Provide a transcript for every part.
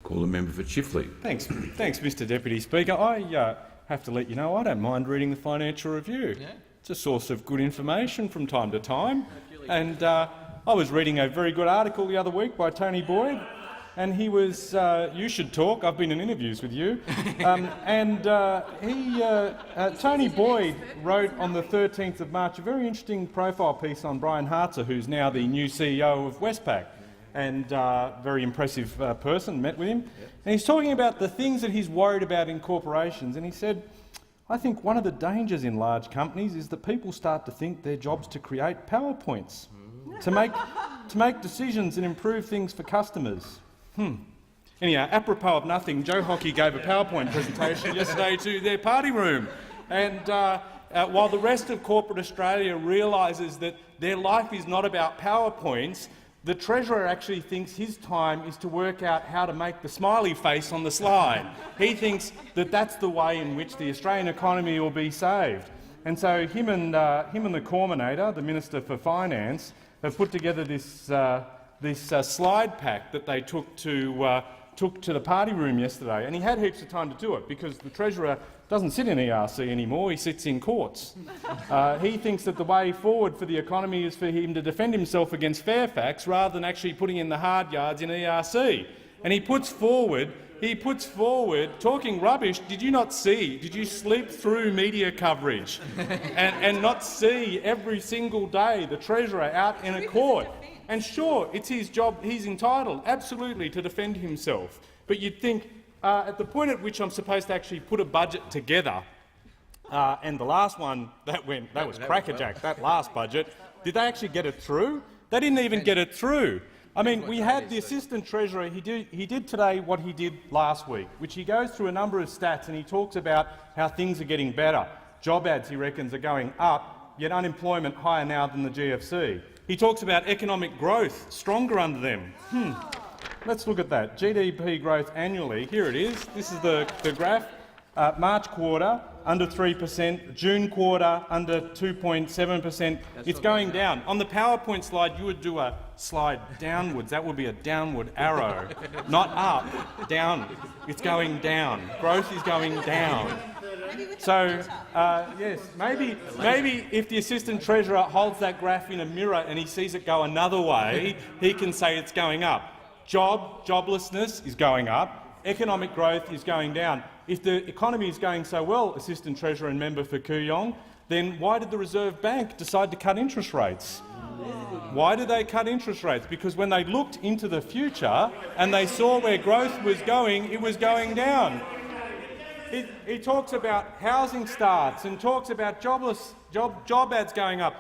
Call the member for Chifley. Thanks, Mr Deputy Speaker. I have to let you know I don't mind reading the Financial Review. Yeah. It's a source of good information from time to time. And I was reading a very good article the other week by Tony Boyd, and he was you should talk. I've been in interviews with you. Tony Boyd wrote on the 13th of March a very interesting profile piece on Brian Hartzer, who's now the new CEO of Westpac, and very impressive person, met with him. Yep. And he's talking about the things that he's worried about in corporations, and he said, I think one of the dangers in large companies is that people start to think their job's to create PowerPoints, to make decisions and improve things for customers. Anyhow, apropos of nothing, Joe Hockey gave a PowerPoint presentation yesterday to their party room, and while the rest of corporate Australia realises that their life is not about PowerPoints, the Treasurer actually thinks his time is to work out how to make the smiley face on the slide. He thinks that that's the way in which the Australian economy will be saved. And so him and the Corminator, the Minister for Finance, have put together this slide pack that they took to the party room yesterday. And he had heaps of time to do it because the Treasurer doesn't sit in ERC anymore, he sits in courts. He thinks that the way forward for the economy is for him to defend himself against Fairfax rather than actually putting in the hard yards in ERC. And he puts forward talking rubbish. Did you sleep through media coverage and not see every single day the Treasurer out in a court? And sure, it's his job, he's entitled absolutely to defend himself. But you'd think, at the point at which I'm supposed to actually put a budget together, and the last one that was crackerjack, that last budget, did they actually get it through? They didn't even get it through. I mean, we had the Assistant Treasurer, he did today what he did last week, which he goes through a number of stats and he talks about how things are getting better. Job ads, he reckons, are going up, yet unemployment higher now than the GFC. He talks about economic growth, stronger under them. Let's look at that. GDP growth annually, here it is. This is the graph. March quarter, under 3%. June quarter, under 2.7%. It's going down. On the PowerPoint slide, you would do a slide downwards. That would be a downward arrow. Not up, down. It's going down. Growth is going down. So, yes, maybe if the Assistant Treasurer holds that graph in a mirror and he sees it go another way, he can say it's going up. Joblessness is going up, economic growth is going down. If the economy is going so well, Assistant Treasurer and member for Kooyong, then why did the Reserve Bank decide to cut interest rates? Why did they cut interest rates? Because when they looked into the future and they saw where growth was going, it was going down. He talks about housing starts and talks about job ads going up.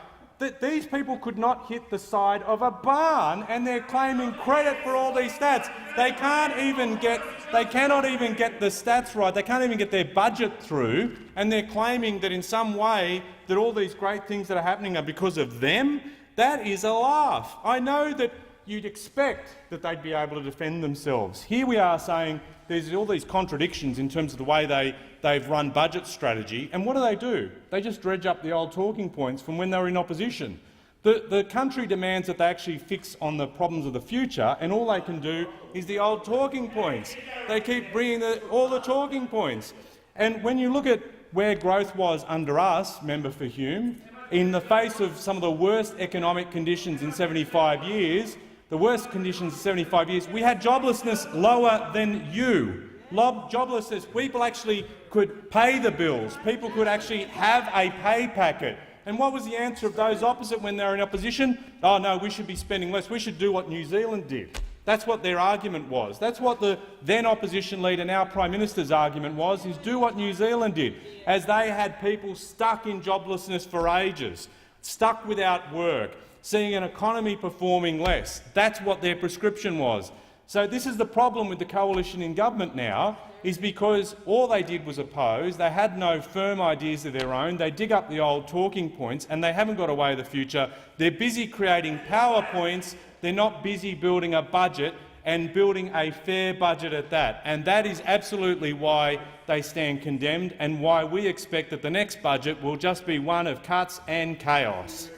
These people could not hit the side of a barn, and they're claiming credit for all these stats. They cannot even get the stats right. They can't even get their budget through, and they're claiming that in some way that all these great things that are happening are because of them. That is a laugh. I know that you'd expect that they'd be able to defend themselves. Here we are saying there's all these contradictions in terms of the way they've run budget strategy, and what do? They just dredge up the old talking points from when they were in opposition. The country demands that they actually fix on the problems of the future, and all they can do is the old talking points. They keep bringing all the talking points. And when you look at where growth was under us, member for Hume, in the face of some of the worst economic conditions in 75 years, we had joblessness lower than you. Joblessness, people actually could pay the bills. People could actually have a pay packet. And what was the answer of those opposite when they were in opposition? Oh no, we should be spending less. We should do what New Zealand did. That's what their argument was. That's what the then opposition leader, now Prime Minister's argument was, is do what New Zealand did, as they had people stuck in joblessness for ages, stuck without work, seeing an economy performing less. That's what their prescription was. So this is the problem with the coalition in government now, is because all they did was oppose. They had no firm ideas of their own. They dig up the old talking points and they haven't got a way of the future. They're busy creating PowerPoints. They're not busy building a budget and building a fair budget at that. And that is absolutely why they stand condemned and why we expect that the next budget will just be one of cuts and chaos.